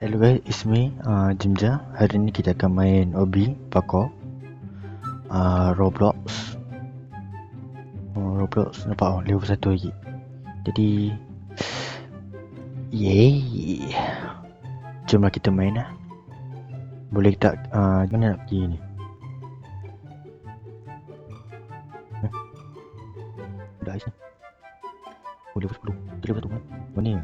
Hello guys, it's me, Jimja. Hari ni kita akan main Obi, Parkour, Roblox. Roblox, nampak level 1 lagi. Jadi, yay. Jomlah kita main lah. Boleh tak, mana nak pergi ni? Dah ais ni. Oh, level 10. Level 1 kan? Mana?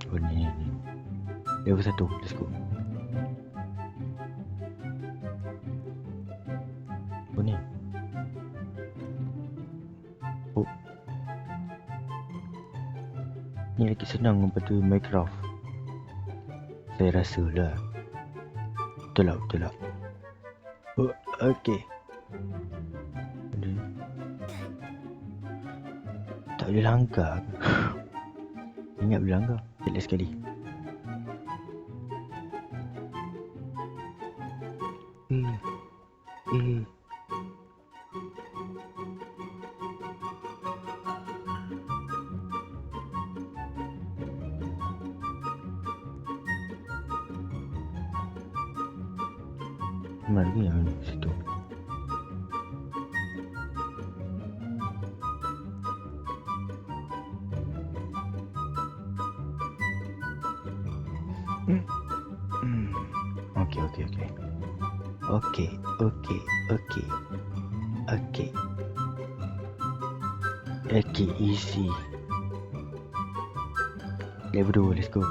Oh, ni. Level 1, let's go. Oh, ni. Oh. Ni lagi senang daripada Minecraft. Saya rasa lah. Betul lah. Oh, okay. Tak boleh langgar. Ingat boleh langgar. Last sekali. Mana ni yang situ? Okay, easy. Level 2, let's go.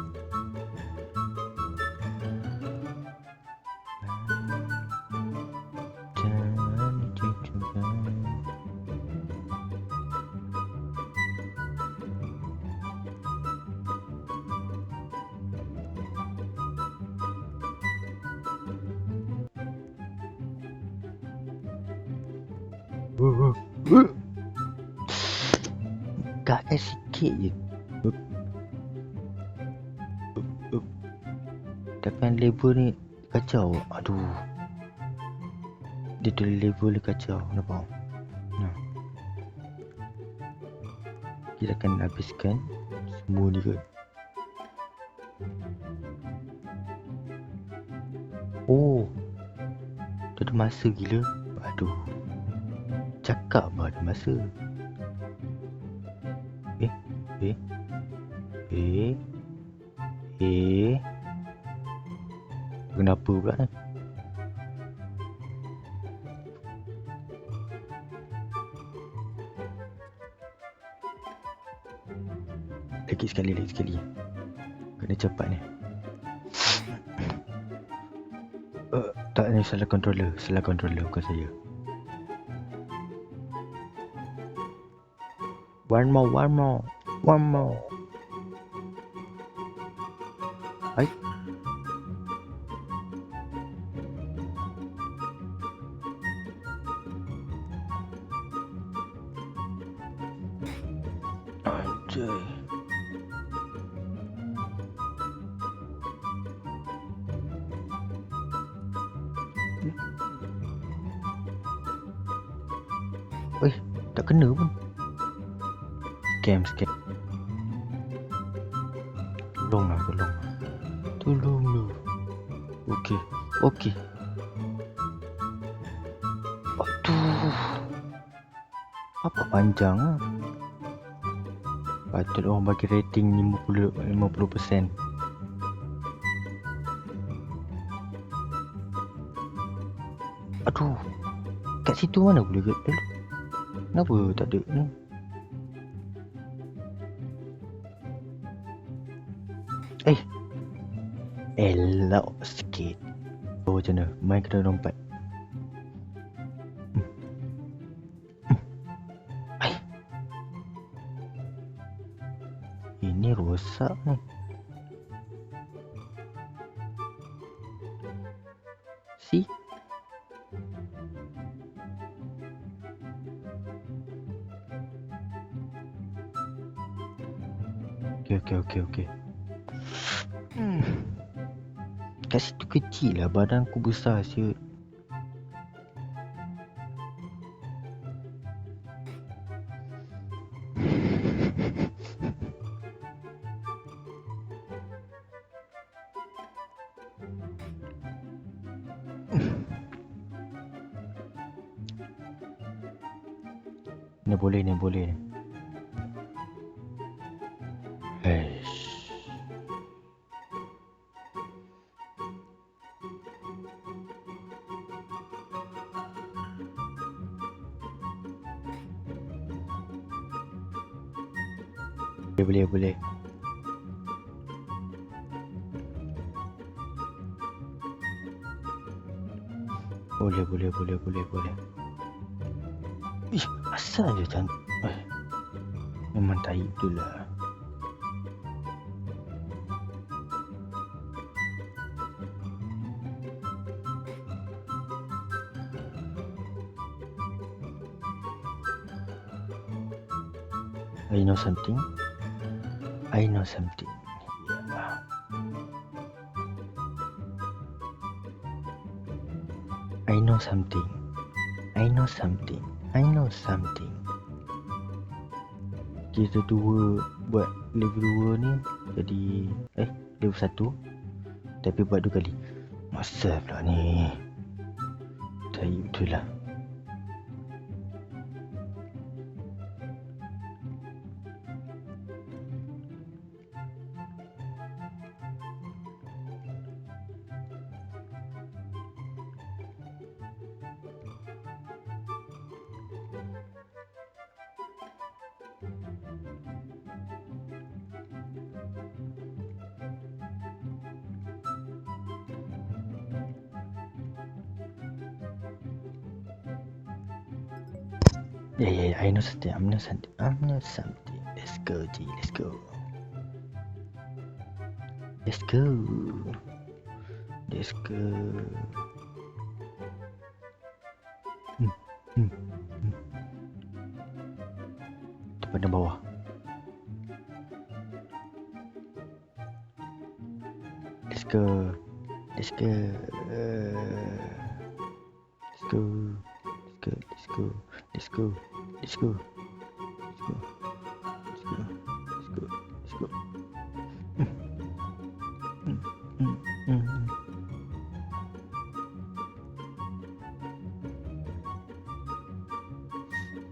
Gagal sikit je. Tekan level ni kacau. Aduh. Dia tu level ni kacau. Nampak? Nah. Kita akan habiskan semua ni kot. Oh. Dia ada masa gila. Aduh. Cakap bah ada masa. Kenapa pula ni? Lagi sekali. Kena cepat ni. Tak, ni salah controller bukan saya. One more. Hai. Anjay. Tak kena pun. Scam. Tolong lah. Okey. Aduh. Apa panjang ah? Patut orang bagi rating 50%. Aduh. Kat situ mana boleh get? Kenapa tak ada ni? Elok sikit. Oh, macam mana? Main kena lompat. Ini rosak ni. See? Okay. Kat situ kecil lah, badanku besar siut. Ni boleh ni. Eish. Boleh. Boleh. Ih, asal je cantik. Memang tai betul lah. I know something. Yeah. I know something. Kita dua buat level 2 ni jadi level 1 tapi buat 2 kali. Masa pula ni. Tai betul lah. Yeah, I know something. Let's go, G. Let's go. Depan bawah. Let's go.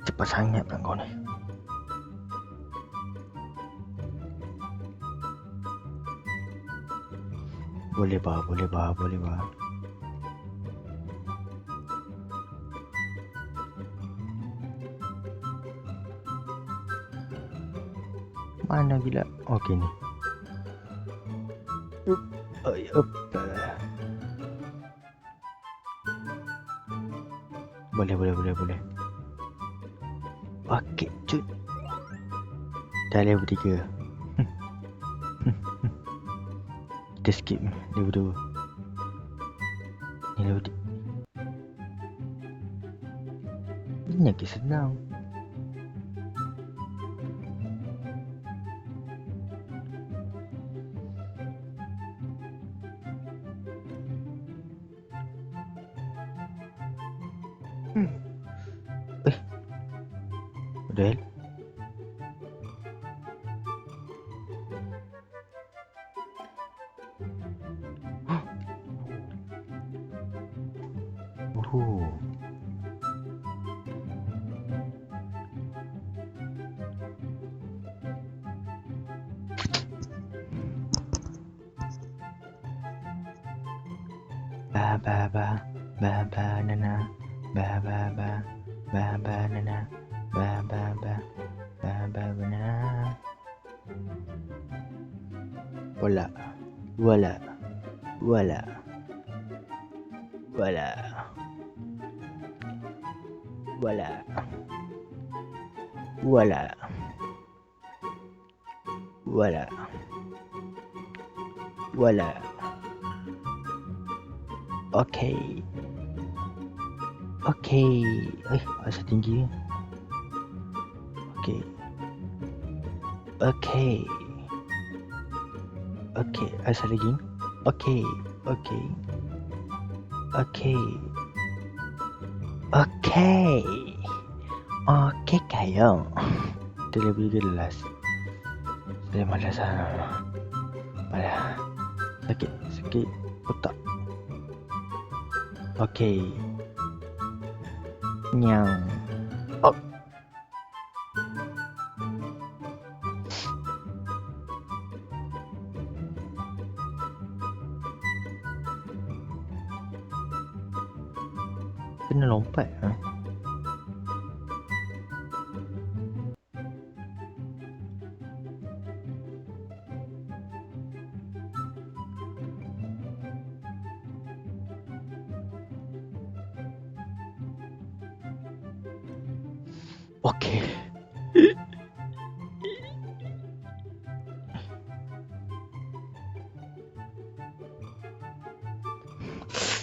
Cepat sangat pula kau ni. Boleh bah. Mana gila? Okey ni. Boleh. Okey, cut. Dah level 3. Kita skip level 2. Ni level 3. Ini lagi senang. What the hell? Oh. Banana. Voila. Okay. Asal tinggi. Okay. Asal lagi. Okay. Okay kayo. Terlebih jelas. Saya malas malah sakit otak. Okay. Nyang. kena lompat. Ha? Okey.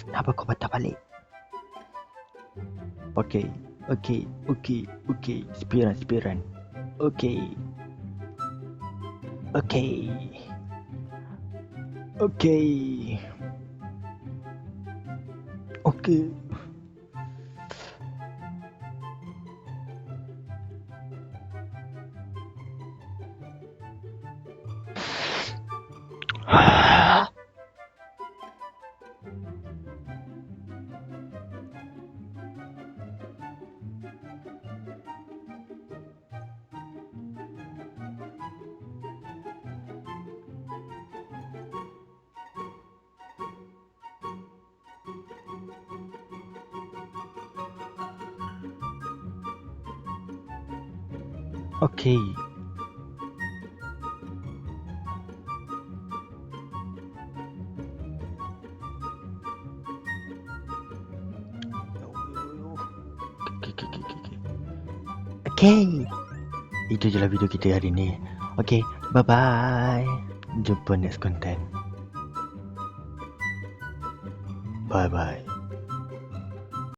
Kenapa kau patah balik? Okey. Spiran. Okey. Okey. Okey. Itu je lah video kita hari ni. Okey, bye-bye. Jumpa next content. Bye-bye.